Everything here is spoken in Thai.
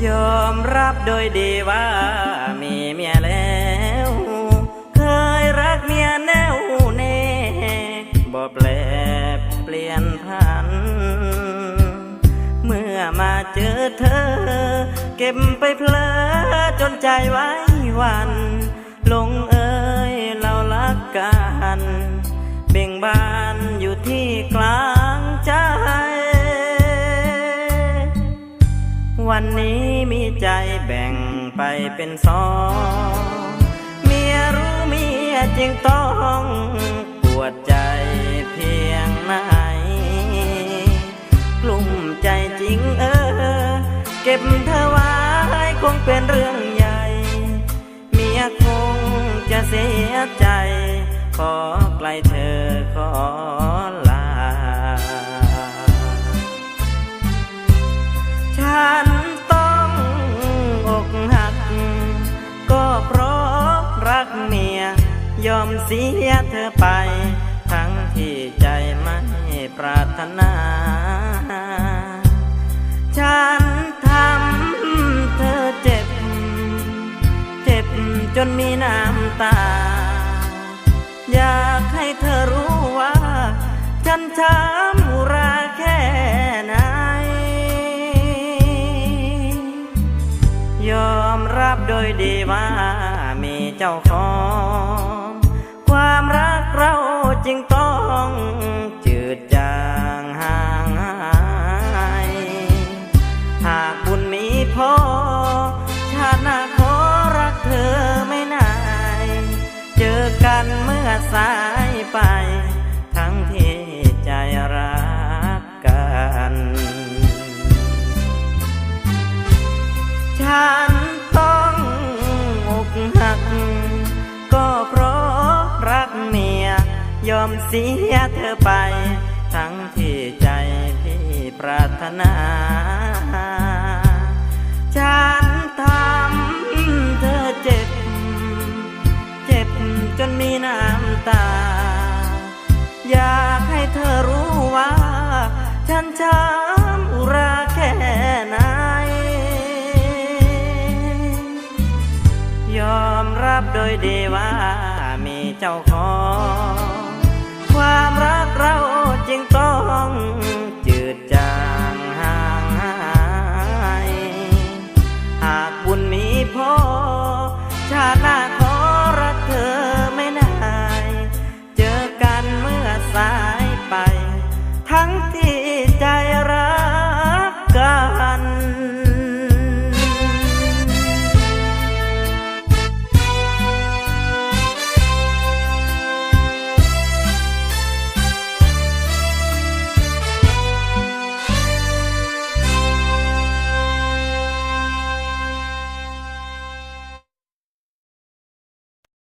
ยอมรับโดยดีว่ามีเมียแล้วเคยรักเมียแน่วแน่บ่แปลเปลี่ยนผันเมื่อมาเจอเธอเก็บไปเพลอจนใจไว้วันลงเอ่ยเรารักกันเบ่งบานอยู่ที่กลางใจวันนี้มีใจแบ่งไปเป็นสองเมียรู้เมียจึงต้องปวดใจเพียงไหนกลุ่มใจจริงเก็บเธอไว้คงเป็นเรื่องใหญ่เมียคงจะเสียใจขอไกลเธอขอลาฉันต้องอกหักก็เพราะรักเมียยอมเสียเธอไปทั้งที่ใจไม่ปรารถนาฉันทำเธอเจ็บจนมีน้ำตาอยากให้เธอรู้ว่าฉันช้ำอุราแค่ไหนยอมรับโดยดีว่ามีเจ้าของความรักเราจึงต้องจืดจางห่างหายหากบุญมีพอชาติหน้าขอรักเธอไม่นายเจอกันเมื่อสายไปทั้งที่ใจรักกันฉันต้องอกหักก็เพราะรักเมียยอมเสียเธอไปทั้งที่ใจพี่ปรารถนาฉันทำเธอเจ็บจนมีน้ำตาอยากให้เธอรู้ว่าฉันช้ำอุราแค่ไหนยอมรับโดยดีว่ามีเจ้าของ